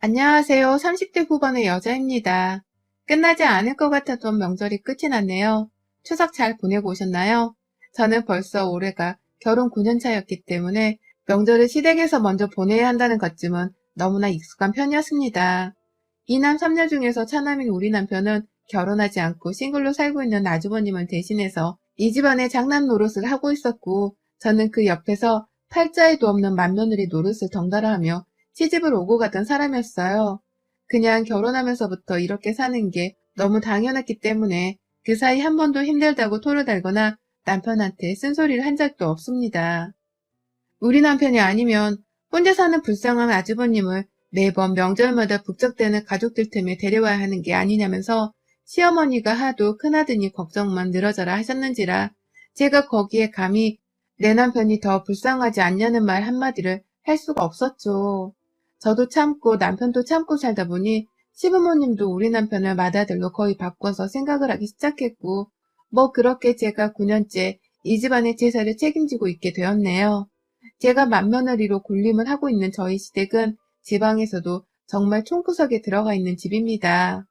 안녕하세요. 30대 후반의 여자입니다. 끝나지 않을 것 같았던 명절이 끝이 났네요. 추석 잘 보내고 오셨나요? 저는 벌써 올해가 결혼 9년 차였기 때문에 명절을 시댁에서 먼저 보내야 한다는 것쯤은 너무나 익숙한 편이었습니다. 이남 3녀 중에서 차남인 우리 남편은 결혼하지 않고 싱글로 살고 있는 아주버님을 대신해서 이 집안의 장남 노릇을 하고 있었고, 저는 그 옆에서 팔자에도 없는 맏며느리 노릇을 덩달아 하며 시집을 오고 가던 사람이었어요. 그냥 결혼하면서부터 이렇게 사는 게 너무 당연했기 때문에 그 사이 한 번도 힘들다고 토를 달거나 남편한테 쓴소리를 한 적도 없습니다. 우리 남편이 아니면 혼자 사는 불쌍한 아주버님을 매번 명절마다 북적대는 가족들 틈에 데려와야 하는 게 아니냐면서 시어머니가 하도 큰아드니 걱정만 늘어져라 하셨는지라 제가 거기에 감히 내 남편이 더 불쌍하지 않냐는 말 한마디를 할 수가 없었죠. 저도 참고 남편도 참고 살다 보니 시부모님도 우리 남편을 맏아들로 거의 바꿔서 생각을 하기 시작했고, 뭐 그렇게 제가 9년째 이 집안의 제사를 책임지고 있게 되었네요. 제가 맏며느리로 군림을 하고 있는 저희 시댁은 지방에서도 정말 총구석에 들어가 있는 집입니다.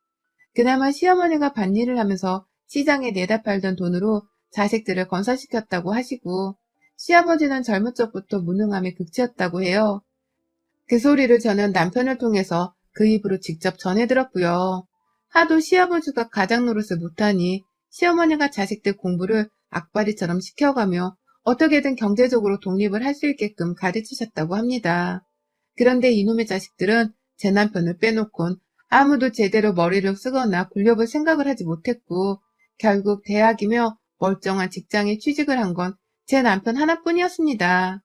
그나마 시어머니가 밭일을 하면서 시장에 내다 팔던 돈으로 자식들을 건사시켰다고 하시고, 시아버지는 젊은 적부터 무능함의 극치였다고 해요. 그 소리를 저는 남편을 통해서 그 입으로 직접 전해 들었고요. 하도 시아버지가 가장 노릇을 못하니 시어머니가 자식들 공부를 악바리처럼 시켜가며 어떻게든 경제적으로 독립을 할 수 있게끔 가르치셨다고 합니다. 그런데 이놈의 자식들은 제 남편을 빼놓곤 아무도 제대로 머리를 쓰거나 굴려볼 생각을 하지 못했고, 결국 대학이며 멀쩡한 직장에 취직을 한 건 제 남편 하나뿐이었습니다.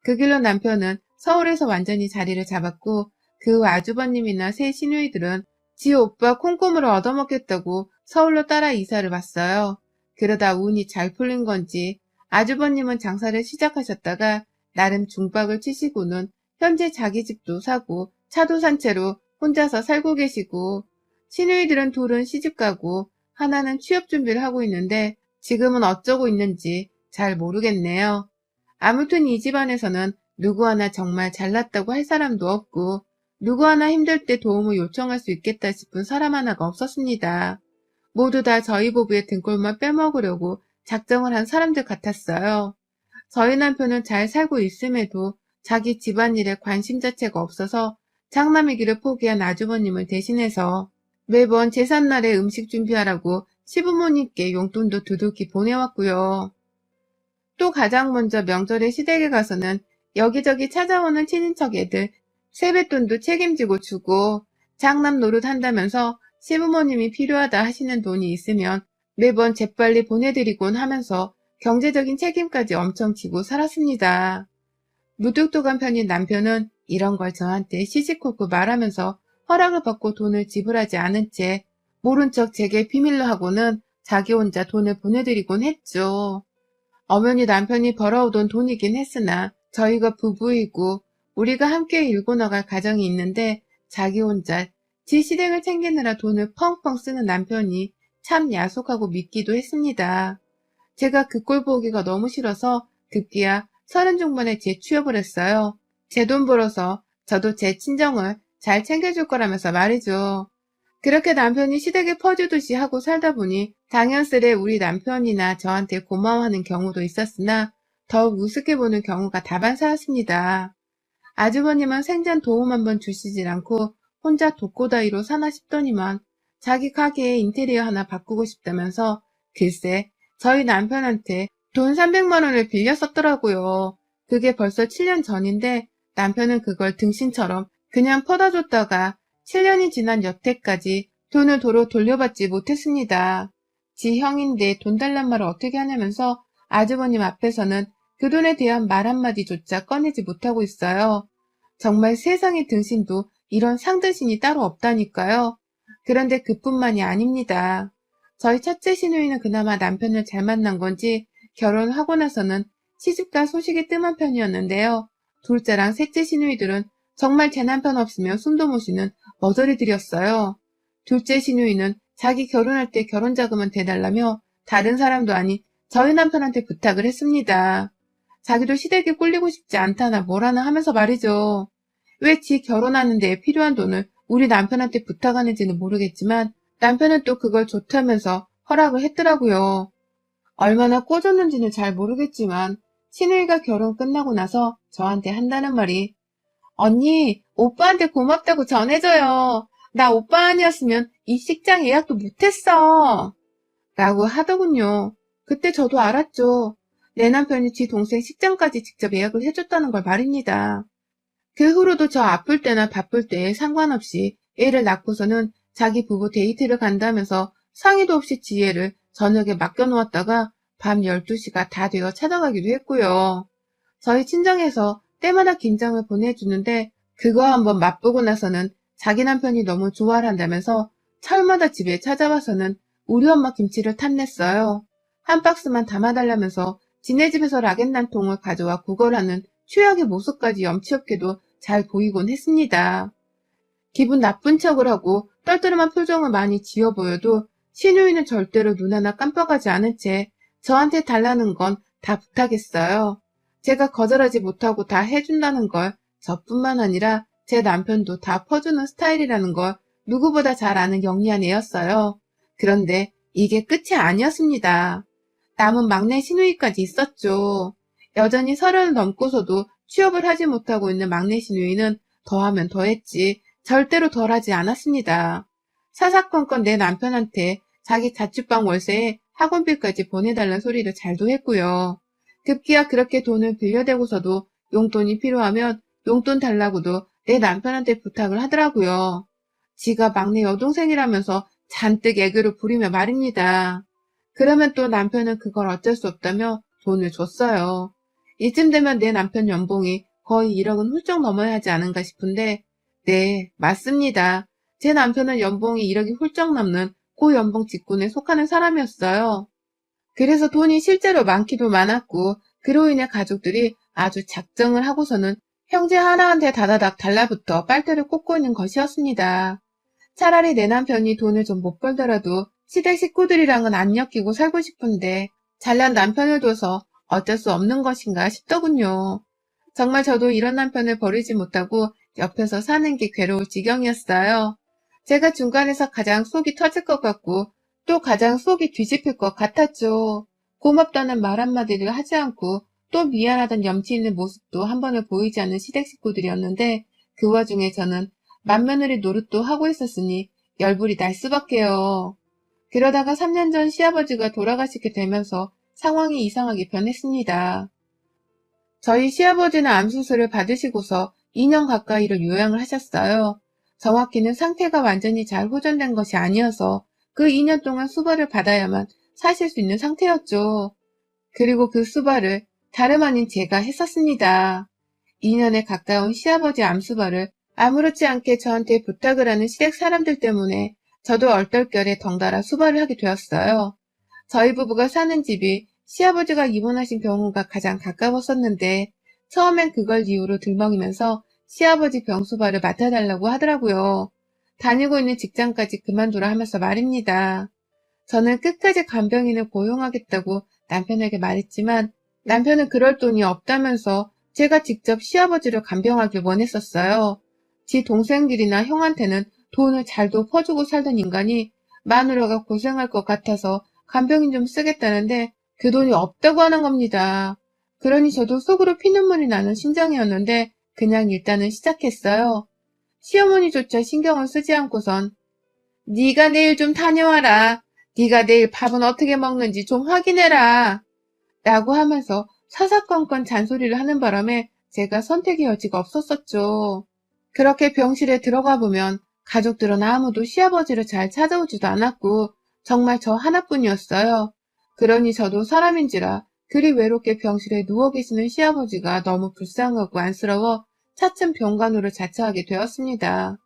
그 길로 남편은 서울에서 완전히 자리를 잡았고, 그 아주버님이나 새 시누이들은 지 오빠 콩고물을 얻어먹겠다고 서울로 따라 이사를 왔어요. 그러다 운이 잘 풀린 건지 아주버님은 장사를 시작하셨다가 나름 중박을 치시고는 현재 자기 집도 사고 차도 산 채로 혼자서 살고 계시고, 시누이들은 둘은 시집가고 하나는 취업 준비를 하고 있는데 지금은 어쩌고 있는지 잘 모르겠네요. 아무튼 이 집안에서는 누구 하나 정말 잘났다고 할 사람도 없고, 누구 하나 힘들 때 도움을 요청할 수 있겠다 싶은 사람 하나가 없었습니다. 모두 다 저희 부부의 등골만 빼먹으려고 작정을 한 사람들 같았어요. 저희 남편은 잘 살고 있음에도 자기 집안일에 관심 자체가 없어서 장남이기를 포기한 아주버님을 대신해서 매번 제삿날에 음식 준비하라고 시부모님께 용돈도 두둑이 보내왔고요. 또 가장 먼저 명절에 시댁에 가서는 여기저기 찾아오는 친인척 애들 세뱃돈도 책임지고 주고, 장남 노릇 한다면서 시부모님이 필요하다 하시는 돈이 있으면 매번 재빨리 보내드리곤 하면서 경제적인 책임까지 엄청 지고 살았습니다. 무뚝뚝한 편인 남편은 이런 걸 저한테 시시콜콜 말하면서 허락을 받고 돈을 지불하지 않은 채 모른 척 제게 비밀로 하고는 자기 혼자 돈을 보내드리곤 했죠. 엄연히 남편이 벌어오던 돈이긴 했으나 저희가 부부이고 우리가 함께 일고 나갈 가정이 있는데 자기 혼자 지 실행을 챙기느라 돈을 펑펑 쓰는 남편이 참 야속하고 밉기도 했습니다. 제가 그 꼴 보기가 너무 싫어서 급기야 30 중반에 재취업을 했어요. 제 돈 벌어서 저도 제 친정을 잘 챙겨줄 거라면서 말이죠. 그렇게 남편이 시댁에 퍼주듯이 하고 살다 보니 당연스레 우리 남편이나 저한테 고마워하는 경우도 있었으나 더욱 우습게 보는 경우가 다반사였습니다. 아주버님은 생전 도움 한번 주시질 않고 혼자 독고다이로 사나 싶더니만 자기 가게에 인테리어 하나 바꾸고 싶다면서 글쎄 저희 남편한테 돈 300만 원을 빌려 썼더라고요. 그게 벌써 7년 전인데 남편은 그걸 등신처럼 그냥 퍼다 줬다가 7년이 지난 여태까지 돈을 도로 돌려받지 못했습니다. 지 형인데 돈 달란 말을 어떻게 하냐면서 아주버님 앞에서는 그 돈에 대한 말 한마디조차 꺼내지 못하고 있어요. 정말 세상의 등신도 이런 상등신이 따로 없다니까요. 그런데 그뿐만이 아닙니다. 저희 첫째 시누이는 그나마 남편을 잘 만난 건지 결혼하고 나서는 시집가 소식이 뜸한 편이었는데요. 둘째랑 셋째 시누이들은 정말 제 남편 없으면 숨도 못 쉬는 머저리들이었어요. 둘째 시누이는 자기 결혼할 때 결혼자금은 대달라며 다른 사람도 아닌 저희 남편한테 부탁을 했습니다. 자기도 시댁에 꿀리고 싶지 않다나 뭐라나 하면서 말이죠. 왜 지 결혼하는데 필요한 돈을 우리 남편한테 부탁하는지는 모르겠지만 남편은 또 그걸 좋다면서 허락을 했더라고요. 얼마나 꼬졌는지는 잘 모르겠지만 신우이가 결혼 끝나고 나서 저한테 한다는 말이 언니, 오빠한테 고맙다고 전해줘요. 나 오빠 아니었으면 이 식장 예약도 못했어. 라고 하더군요. 그때 저도 알았죠. 내 남편이 지 동생 식장까지 직접 예약을 해줬다는 걸 말입니다. 그 후로도 저 아플 때나 바쁠 때에 상관없이 애를 낳고서는 자기 부부 데이트를 간다면서 상의도 없이 지혜를 저녁에 맡겨놓았다가 밤 12시가 다 되어 찾아가기도 했고요. 저희 친정에서 때마다 김장을 보내주는데 그거 한번 맛보고 나서는 자기 남편이 너무 좋아를 한다면서 철마다 집에 찾아와서는 우리 엄마 김치를 탐냈어요. 한 박스만 담아달라면서 지네 집에서 락앤란 통을 가져와 구걸하는 최악의 모습까지 염치 없게도 잘 보이곤 했습니다. 기분 나쁜 척을 하고 떨떠름한 표정을 많이 지어 보여도 신우이는 절대로 눈 하나 깜빡하지 않은 채 저한테 달라는 건 다 부탁했어요. 제가 거절하지 못하고 다 해준다는 걸 저뿐만 아니라 제 남편도 다 퍼주는 스타일이라는 걸 누구보다 잘 아는 영리한 애였어요. 그런데 이게 끝이 아니었습니다. 남은 막내 시누이까지 있었죠. 여전히 30을 넘고서도 취업을 하지 못하고 있는 막내 시누이는 더하면 더했지 절대로 덜하지 않았습니다. 사사건건 내 남편한테 자기 자취방 월세에 학원비까지 보내달라는 소리를 잘도 했고요. 급기야 그렇게 돈을 빌려대고서도 용돈이 필요하면 용돈 달라고도 내 남편한테 부탁을 하더라고요. 지가 막내 여동생이라면서 잔뜩 애교를 부리며 말입니다. 그러면 또 남편은 그걸 어쩔 수 없다며 돈을 줬어요. 이쯤 되면 내 남편 연봉이 거의 1억은 훌쩍 넘어야 하지 않은가 싶은데 네, 맞습니다. 제 남편은 연봉이 1억이 훌쩍 넘는 고연봉 직군에 속하는 사람이었어요. 그래서 돈이 실제로 많기도 많았고 그로 인해 가족들이 아주 작정을 하고서는 형제 하나한테 다다닥 달라붙어 빨대를 꽂고 있는 것이었습니다. 차라리 내 남편이 돈을 좀 못 벌더라도 시댁 식구들이랑은 안 엮이고 살고 싶은데 잘난 남편을 둬서 어쩔 수 없는 것인가 싶더군요. 정말 저도 이런 남편을 버리지 못하고 옆에서 사는 게 괴로울 지경이었어요. 제가 중간에서 가장 속이 터질 것 같고 또 가장 속이 뒤집힐 것 같았죠. 고맙다는 말 한마디를 하지 않고 또 미안하던 염치 있는 모습도 한 번을 보이지 않는 시댁 식구들이었는데 그 와중에 저는 맏며느리 노릇도 하고 있었으니 열불이 날 수밖에요. 그러다가 3년 전 시아버지가 돌아가시게 되면서 상황이 이상하게 변했습니다. 저희 시아버지는 암수술을 받으시고서 2년 가까이를 요양을 하셨어요. 정확히는 상태가 완전히 잘 호전된 것이 아니어서 그 2년 동안 수발을 받아야만 사실 수 있는 상태였죠. 그리고 그 수발을 다름 아닌 제가 했었습니다. 2년에 가까운 시아버지 암수발을 아무렇지 않게 저한테 부탁을 하는 시댁 사람들 때문에 저도 얼떨결에 덩달아 수발을 하게 되었어요. 저희 부부가 사는 집이 시아버지가 입원하신 병원과 가장 가까웠었는데 처음엔 그걸 이유로 들먹이면서 시아버지 병수발을 맡아달라고 하더라고요. 다니고 있는 직장까지 그만두라 하면서 말입니다. 저는 끝까지 간병인을 고용하겠다고 남편에게 말했지만 남편은 그럴 돈이 없다면서 제가 직접 시아버지를 간병하길 원했었어요. 지 동생들이나 형한테는 돈을 잘도 퍼주고 살던 인간이 마누라가 고생할 것 같아서 간병인 좀 쓰겠다는데 그 돈이 없다고 하는 겁니다. 그러니 저도 속으로 피눈물이 나는 심정이었는데 그냥 일단은 시작했어요. 시어머니조차 신경을 쓰지 않고선 네가 내일 좀 다녀와라. 네가 내일 밥은 어떻게 먹는지 좀 확인해라. 라고 하면서 사사건건 잔소리를 하는 바람에 제가 선택의 여지가 없었었죠. 그렇게 병실에 들어가 보면 가족들은 아무도 시아버지를 잘 찾아오지도 않았고 정말 저 하나뿐이었어요. 그러니 저도 사람인지라 그리 외롭게 병실에 누워 계시는 시아버지가 너무 불쌍하고 안쓰러워 차츰 병간호를 자처하게 되었습니다.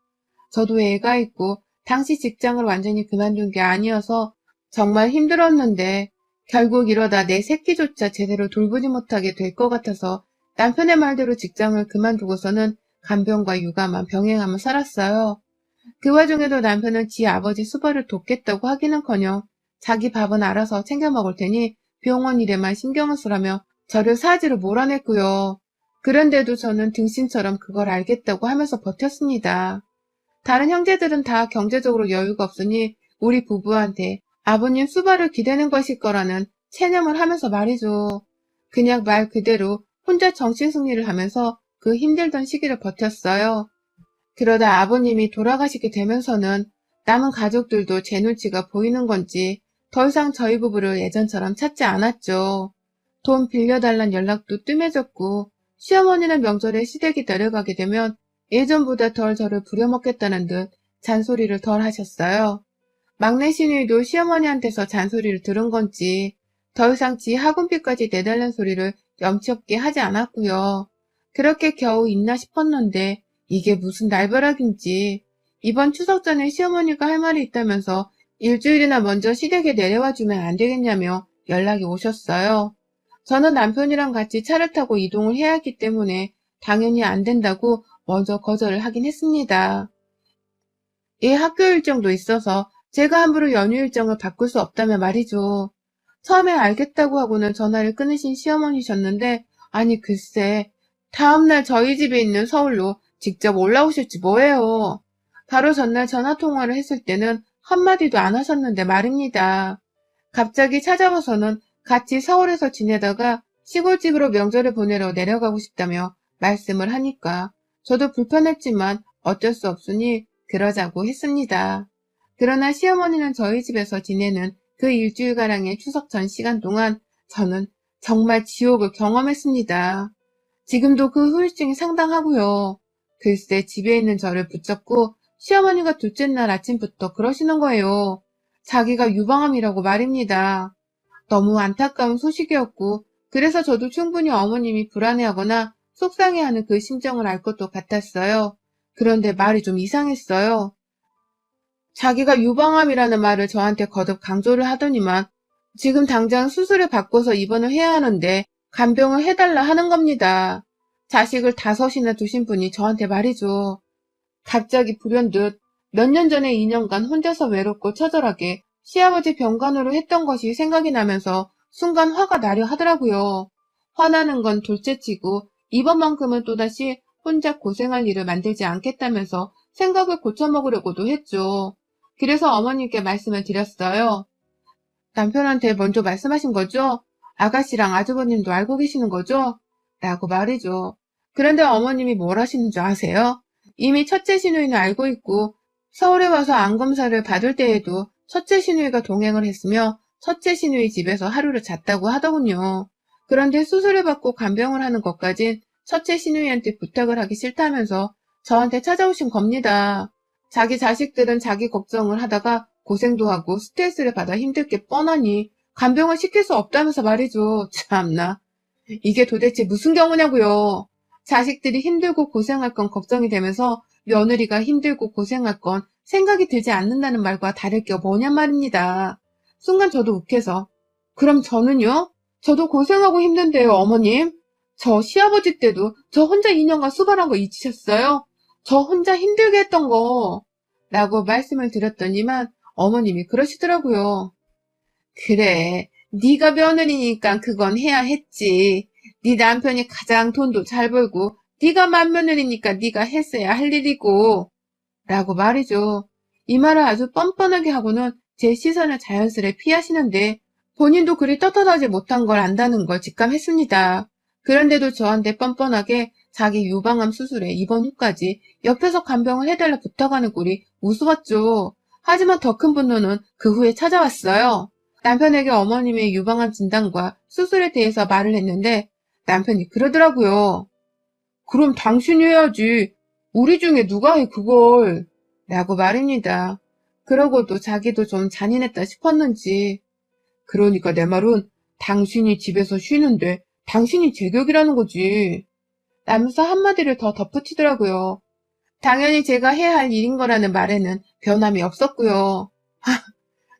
저도 애가 있고 당시 직장을 완전히 그만둔 게 아니어서 정말 힘들었는데 결국 이러다 내 새끼조차 제대로 돌보지 못하게 될 것 같아서 남편의 말대로 직장을 그만두고서는 간병과 육아만 병행하며 살았어요. 그 와중에도 남편은 지 아버지 수발을 돕겠다고 하기는커녕 자기 밥은 알아서 챙겨 먹을 테니 병원 일에만 신경을 쓰라며 저를 사지로 몰아냈고요. 그런데도 저는 등신처럼 그걸 알겠다고 하면서 버텼습니다. 다른 형제들은 다 경제적으로 여유가 없으니 우리 부부한테 아버님 수발을 기대는 것일 거라는 체념을 하면서 말이죠. 그냥 말 그대로 혼자 정신승리를 하면서 그 힘들던 시기를 버텼어요. 그러다 아버님이 돌아가시게 되면서는 남은 가족들도 제 눈치가 보이는 건지 더 이상 저희 부부를 예전처럼 찾지 않았죠. 돈 빌려달란 연락도 뜸해졌고 시어머니는 명절에 시댁이 내려가게 되면 예전보다 덜 저를 부려먹겠다는 듯 잔소리를 덜 하셨어요. 막내 시누이도 시어머니한테서 잔소리를 들은 건지 더 이상 지 학원비까지 내달란 소리를 염치 없게 하지 않았고요. 그렇게 겨우 있나 싶었는데 이게 무슨 날벼락인지 이번 추석 전에 시어머니가 할 말이 있다면서 일주일이나 먼저 시댁에 내려와 주면 안 되겠냐며 연락이 오셨어요. 저는 남편이랑 같이 차를 타고 이동을 해야 하기 때문에 당연히 안 된다고 먼저 거절을 하긴 했습니다. 얘 학교 일정도 있어서 제가 함부로 연휴 일정을 바꿀 수 없다며 말이죠. 처음에 알겠다고 하고는 전화를 끊으신 시어머니셨는데 아니 글쎄 다음날 저희 집에 있는 서울로 직접 올라오실지 뭐예요. 바로 전날 전화통화를 했을 때는 한마디도 안 하셨는데 말입니다. 갑자기 찾아와서는 같이 서울에서 지내다가 시골집으로 명절을 보내러 내려가고 싶다며 말씀을 하니까 저도 불편했지만 어쩔 수 없으니 그러자고 했습니다. 그러나 시어머니는 저희 집에서 지내는 그 일주일가량의 추석 전 시간 동안 저는 정말 지옥을 경험했습니다. 지금도 그 후유증이 상당하고요. 글쎄 집에 있는 저를 붙잡고 시어머니가 둘째 날 아침부터 그러시는 거예요. 자기가 유방암이라고 말입니다. 너무 안타까운 소식이었고 그래서 저도 충분히 어머님이 불안해하거나 속상해하는 그 심정을 알 것도 같았어요. 그런데 말이 좀 이상했어요. 자기가 유방암이라는 말을 저한테 거듭 강조를 하더니만 지금 당장 수술을 받고서 입원을 해야 하는데 간병을 해달라 하는 겁니다. 자식을 5이나 두신 분이 저한테 말이죠. 갑자기 불현듯 몇 년 전에 2년간 혼자서 외롭고 처절하게 시아버지 병간호를 했던 것이 생각이 나면서 순간 화가 나려 하더라고요. 화나는 건 둘째치고 이번만큼은 또다시 혼자 고생할 일을 만들지 않겠다면서 생각을 고쳐먹으려고도 했죠. 그래서 어머님께 말씀을 드렸어요. 남편한테 먼저 말씀하신 거죠? 아가씨랑 아주버님도 알고 계시는 거죠? 라고 말이죠. 그런데 어머님이 뭘 하시는 줄 아세요? 이미 첫째 시누이는 알고 있고 서울에 와서 암검사를 받을 때에도 첫째 시누이가 동행을 했으며 첫째 시누이 집에서 하루를 잤다고 하더군요. 그런데 수술을 받고 간병을 하는 것까진 첫째 시누이한테 부탁을 하기 싫다면서 저한테 찾아오신 겁니다. 자기 자식들은 자기 걱정을 하다가 고생도 하고 스트레스를 받아 힘들 게 뻔하니 간병을 시킬 수 없다면서 말이죠. 참나. 이게 도대체 무슨 경우냐고요. 자식들이 힘들고 고생할 건 걱정이 되면서 며느리가 힘들고 고생할 건 생각이 들지 않는다는 말과 다를 게 뭐냔 말입니다. 순간 저도 욱해서 그럼 저는요? 저도 고생하고 힘든데요, 어머님. 저 시아버지 때도 저 혼자 2년간 수발한 거 잊으셨어요? 저 혼자 힘들게 했던 거. 라고 말씀을 드렸더니만 어머님이 그러시더라고요. 그래, 네가 며느리니까 그건 해야 했지. 네 남편이 가장 돈도 잘 벌고 네가 맏며느리니까 네가 했어야 할 일이고. 라고 말이죠. 이 말을 아주 뻔뻔하게 하고는 제 시선을 자연스레 피하시는데 본인도 그리 떳떳하지 못한 걸 안다는 걸 직감했습니다. 그런데도 저한테 뻔뻔하게 자기 유방암 수술에 입원 후까지 옆에서 간병을 해달라 부탁하는 꼴이 우스웠죠. 하지만 더 큰 분노는 그 후에 찾아왔어요. 남편에게 어머님의 유방암 진단과 수술에 대해서 말을 했는데 남편이 그러더라고요. 그럼 당신이 해야지. 우리 중에 누가 해 그걸. 라고 말입니다. 그러고도 자기도 좀 잔인했다 싶었는지. 그러니까 내 말은 당신이 집에서 쉬는데 당신이 제격이라는 거지. 라면서 한마디를 더 덧붙이더라고요. 당연히 제가 해야 할 일인 거라는 말에는 변함이 없었고요.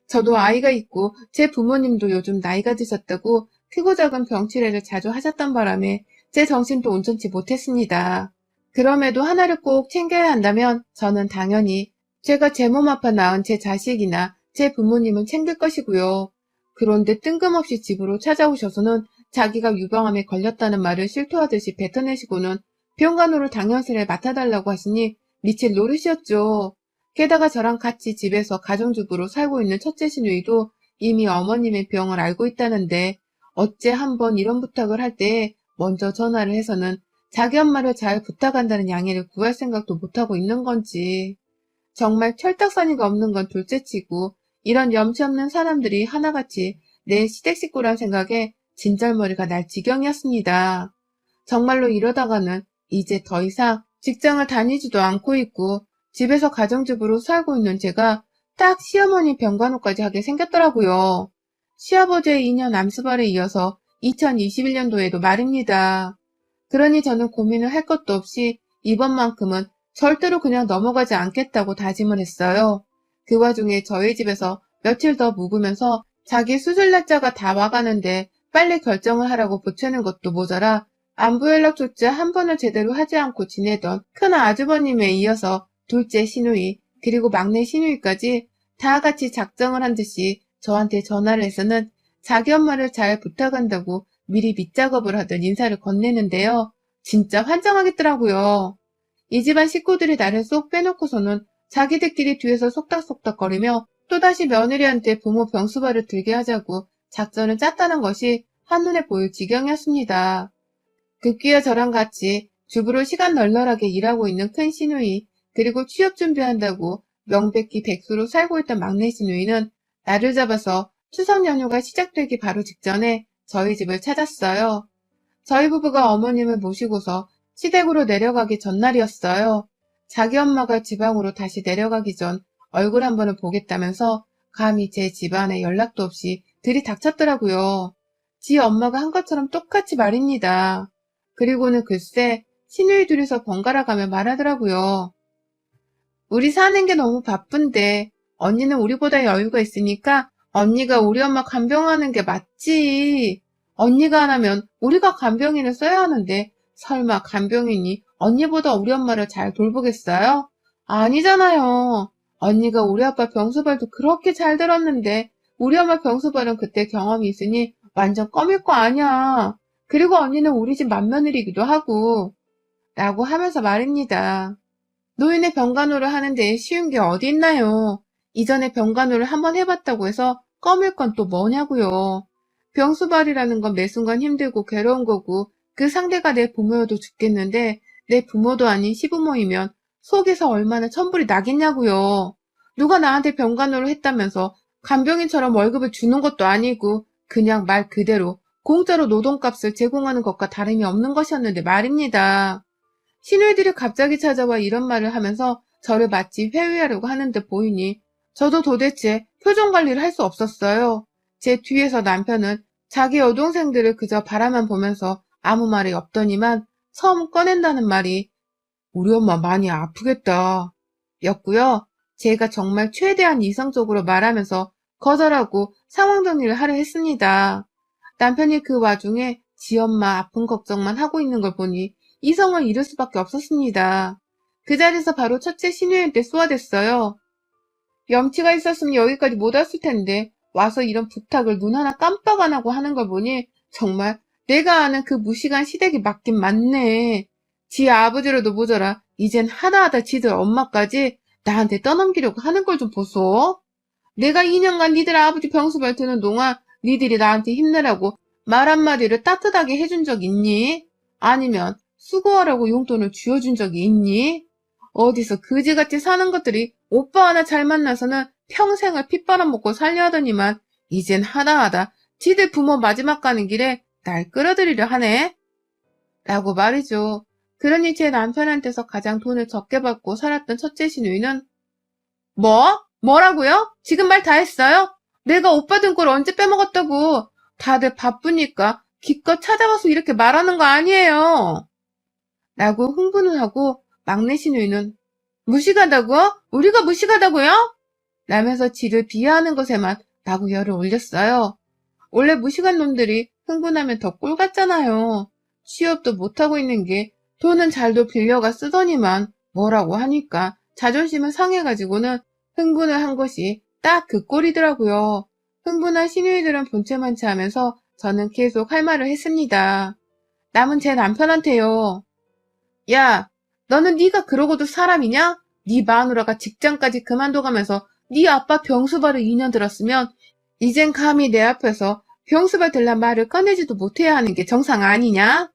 저도 아이가 있고 제 부모님도 요즘 나이가 드셨다고 크고 작은 병치레를 자주 하셨던 바람에 제 정신도 온전치 못했습니다. 그럼에도 하나를 꼭 챙겨야 한다면 저는 당연히 제가 제 몸 아파 낳은 제 자식이나 제 부모님을 챙길 것이고요. 그런데 뜬금없이 집으로 찾아오셔서는 자기가 유방암에 걸렸다는 말을 실토하듯이 뱉어내시고는 병간호를 당연스레 맡아달라고 하시니 미칠 노릇이었죠. 게다가 저랑 같이 집에서 가정주부로 살고 있는 첫째 시누이도 이미 어머님의 병을 알고 있다는데 어째 한번 이런 부탁을 할 때 먼저 전화를 해서는 자기 엄마를 잘 부탁한다는 양해를 구할 생각도 못하고 있는 건지. 정말 철딱서니가 없는 건 둘째치고 이런 염치 없는 사람들이 하나같이 내 시댁 식구란 생각에 진절머리가 날 지경이었습니다. 정말로 이러다가는 이제 더 이상 직장을 다니지도 않고 있고 집에서 가정주부로 살고 있는 제가 딱 시어머니 병간호까지 하게 생겼더라고요. 시아버지의 2년 암수발에 이어서 2021년도에도 말입니다. 그러니 저는 고민을 할 것도 없이 이번만큼은 절대로 그냥 넘어가지 않겠다고 다짐을 했어요. 그 와중에 저희 집에서 며칠 더 묵으면서 자기 수술 날짜가 다 와가는데 빨리 결정을 하라고 보채는 것도 모자라 안부 연락조차 한 번을 제대로 하지 않고 지내던 큰 아주버님에 이어서 둘째 시누이 그리고 막내 시누이까지 다 같이 작정을 한 듯이 저한테 전화를 해서는 자기 엄마를 잘 부탁한다고 미리 밑작업을 하듯 인사를 건네는데요. 진짜 환장하겠더라고요. 이 집안 식구들이 나를 쏙 빼놓고서는 자기들끼리 뒤에서 속닥속닥거리며 또다시 며느리한테 부모 병수발을 들게 하자고 작전을 짰다는 것이 한눈에 보일 지경이었습니다. 급기야 저랑 같이 주부로 시간 널널하게 일하고 있는 큰 시누이 그리고 취업 준비한다고 명백히 백수로 살고 있던 막내 시누이는 나를 잡아서 추석 연휴가 시작되기 바로 직전에 저희 집을 찾았어요. 저희 부부가 어머님을 모시고서 시댁으로 내려가기 전날이었어요. 자기 엄마가 지방으로 다시 내려가기 전 얼굴 한 번을 보겠다면서 감히 제 집안에 연락도 없이 들이닥쳤더라고요. 지 엄마가 한 것처럼 똑같이 말입니다. 그리고는 글쎄 시누이 둘이서 번갈아 가며 말하더라고요. 우리 사는 게 너무 바쁜데 언니는 우리보다 여유가 있으니까 언니가 우리 엄마 간병하는 게 맞지. 언니가 안 하면 우리가 간병인을 써야 하는데 설마 간병인이 언니보다 우리 엄마를 잘 돌보겠어요? 아니잖아요. 언니가 우리 아빠 병수발도 그렇게 잘 들었는데 우리 엄마 병수발은 그때 경험이 있으니 완전 껌일 거 아니야. 그리고 언니는 우리 집 맏며느리기도 하고 라고 하면서 말입니다. 노인의 병간호를 하는데 쉬운 게 어디 있나요? 이전에 병간호를 한번 해봤다고 해서 껌일 건 또 뭐냐고요. 병수발이라는 건 매 순간 힘들고 괴로운 거고 그 상대가 내 부모여도 죽겠는데 내 부모도 아닌 시부모이면 속에서 얼마나 천불이 나겠냐고요. 누가 나한테 병간호를 했다면서 간병인처럼 월급을 주는 것도 아니고 그냥 말 그대로 공짜로 노동값을 제공하는 것과 다름이 없는 것이었는데 말입니다. 시누이들이 갑자기 찾아와 이런 말을 하면서 저를 마치 회유하려고 하는데 보이니 저도 도대체 표정 관리를 할 수 없었어요. 제 뒤에서 남편은 자기 여동생들을 그저 바라만 보면서 아무 말이 없더니만 처음 꺼낸다는 말이 우리 엄마 많이 아프겠다 였고요. 제가 정말 최대한 이성적으로 말하면서 거절하고 상황 정리를 하려 했습니다. 남편이 그 와중에 지 엄마 아픈 걱정만 하고 있는 걸 보니 이성을 잃을 수밖에 없었습니다. 그 자리에서 바로 첫째 시누이한테 쏘아댔어요. 염치가 있었으면 여기까지 못 왔을 텐데 와서 이런 부탁을 눈 하나 깜빡 안 하고 하는 걸 보니 정말 내가 아는 그 무식한 시댁이 맞긴 맞네. 지 아버지로도 모자라 이젠 하다하다 지들 엄마까지 나한테 떠넘기려고 하는 걸 좀 보소. 내가 2년간 니들 아버지 병수발 드는 동안 니들이 나한테 힘내라고 말 한마디를 따뜻하게 해준 적 있니? 아니면 수고하라고 용돈을 쥐어준 적이 있니? 어디서 그지같이 사는 것들이 오빠 하나 잘 만나서는 평생을 피 빨아먹고 살려 하더니만 이젠 하다하다 지들 부모 마지막 가는 길에 날 끌어들이려 하네? 라고 말이죠. 그러니 제 남편한테서 가장 돈을 적게 받고 살았던 첫째 시누이는 뭐라고요? 지금 말 다 했어요? 내가 오빠 등골 언제 빼먹었다고. 다들 바쁘니까 기껏 찾아와서 이렇게 말하는 거 아니에요. 라고 흥분을 하고 막내 시누이는 무식하다고? 우리가 무식하다고요? 라면서 지를 비하하는 것에만 마구 열을 올렸어요. 원래 무식한 놈들이 흥분하면 더 꼴 같잖아요. 취업도 못하고 있는 게 돈은 잘도 빌려가 쓰더니만 뭐라고 하니까 자존심은 상해가지고는 흥분을 한 것이 딱 그 꼴이더라고요. 흥분한 시누이들은 본체만치 하면서 저는 계속 할 말을 했습니다. 남은 제 남편한테요. 야, 너는 네가 그러고도 사람이냐? 네 마누라가 직장까지 그만둬가면서 네 아빠 병수발을 2년 들었으면 이젠 감히 내 앞에서 병수발 들란 말을 꺼내지도 못해야 하는 게 정상 아니냐?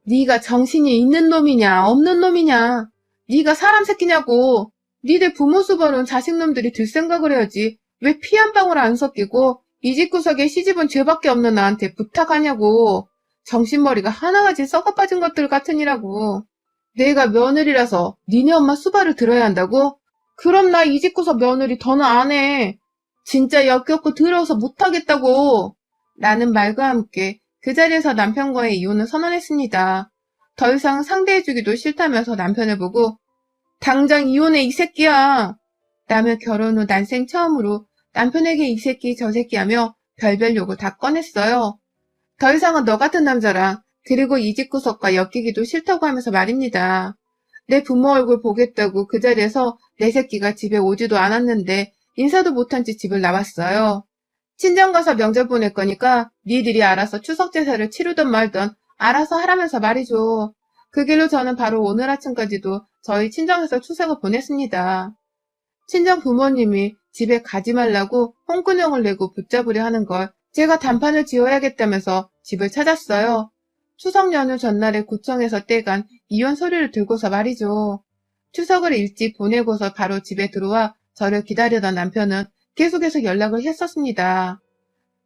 네가 정신이 있는 놈이냐 없는 놈이냐? 네가 사람 새끼냐고. 니들 부모 수발은 자식놈들이 들 생각을 해야지. 왜 피 한 방울 안 섞이고 이 집구석에 시집은 죄밖에 없는 나한테 부탁하냐고. 정신머리가 하나같이 썩어빠진 것들 같으니라고. 내가 며느리라서 니네 엄마 수발을 들어야 한다고? 그럼 나 이 집구석 며느리 더는 안 해. 진짜 역겹고 더러워서 못하겠다고. 라는 말과 함께 그 자리에서 남편과의 이혼을 선언했습니다. 더 이상 상대해주기도 싫다면서 남편을 보고 당장 이혼해 이 새끼야. 라며 결혼 후 난생 처음으로 남편에게 이 새끼 저 새끼 하며 별별 욕을 다 꺼냈어요. 더 이상은 너 같은 남자랑 그리고 이 집구석과 엮이기도 싫다고 하면서 말입니다. 내 부모 얼굴 보겠다고 그 자리에서 내 새끼가 집에 오지도 않았는데 인사도 못한 채 집을 나왔어요. 친정 가서 명절 보낼 거니까 니들이 알아서 추석 제사를 치르든 말든 알아서 하라면서 말이죠. 그 길로 저는 바로 오늘 아침까지도 저희 친정에서 추석을 보냈습니다. 친정 부모님이 집에 가지 말라고 홍군형을 내고 붙잡으려 하는 걸 제가 단판을 지어야겠다면서 집을 찾았어요. 추석 연휴 전날에 구청에서 떼간 이혼 서류를 들고서 말이죠. 추석을 일찍 보내고서 바로 집에 들어와 저를 기다리던 남편은 계속해서 연락을 했었습니다.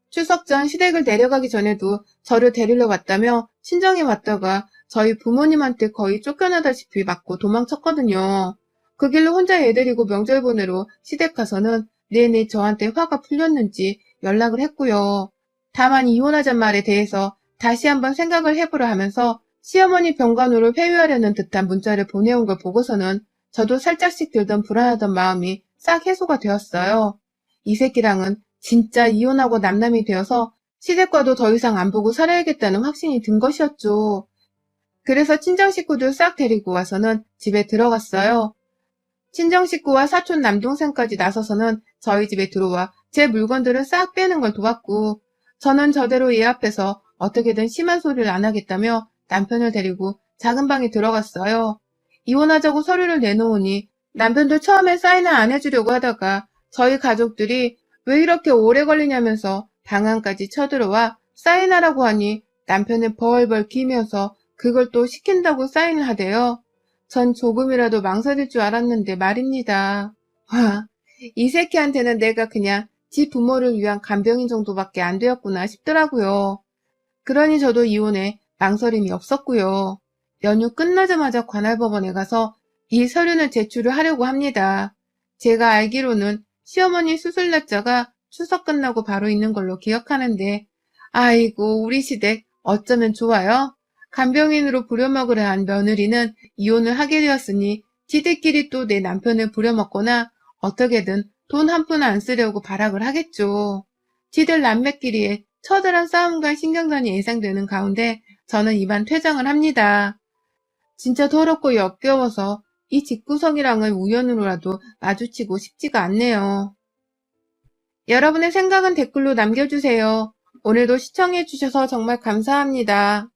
추석 전 시댁을 내려가기 전에도 저를 데리러 왔다며 친정에 왔다가 저희 부모님한테 거의 쫓겨나다시피 맞고 도망쳤거든요. 그 길로 혼자 애 데리고 명절 보내러 시댁 가서는 내내 저한테 화가 풀렸는지 연락을 했고요. 다만 이혼하잔 말에 대해서 다시 한번 생각을 해보라 하면서 시어머니 병간호를 회유하려는 듯한 문자를 보내온 걸 보고서는 저도 살짝씩 들던 불안하던 마음이 싹 해소가 되었어요. 이 새끼랑은 진짜 이혼하고 남남이 되어서 시댁과도 더 이상 안 보고 살아야겠다는 확신이 든 것이었죠. 그래서 친정 식구들 싹 데리고 와서는 집에 들어갔어요. 친정 식구와 사촌 남동생까지 나서서는 저희 집에 들어와 제 물건들을 싹 빼는 걸 도왔고 저는 저대로 얘 앞에서 어떻게든 심한 소리를 안 하겠다며 남편을 데리고 작은 방에 들어갔어요. 이혼하자고 서류를 내놓으니 남편도 처음에 사인을 안 해주려고 하다가 저희 가족들이 왜 이렇게 오래 걸리냐면서 방 안까지 쳐들어와 사인하라고 하니 남편은 벌벌 기면서 그걸 또 시킨다고 사인을 하대요. 전 조금이라도 망설일 줄 알았는데 말입니다. 와, 이 새끼한테는 내가 그냥 지 부모를 위한 간병인 정도밖에 안 되었구나 싶더라고요. 그러니 저도 이혼에 망설임이 없었고요. 연휴 끝나자마자 관할법원에 가서 이 서류는 제출을 하려고 합니다. 제가 알기로는 시어머니 수술 날짜가 추석 끝나고 바로 있는 걸로 기억하는데 아이고 우리 시댁 어쩌면 좋아요? 간병인으로 부려먹으려 한 며느리는 이혼을 하게 되었으니 지들끼리 또 내 남편을 부려먹거나 어떻게든 돈 한 푼 안 쓰려고 발악을 하겠죠. 지들 남매끼리의 처절한 싸움과 신경전이 예상되는 가운데 저는 이만 퇴장을 합니다. 진짜 더럽고 역겨워서 이 집구석이랑은 우연으로라도 마주치고 싶지가 않네요. 여러분의 생각은 댓글로 남겨주세요. 오늘도 시청해주셔서 정말 감사합니다.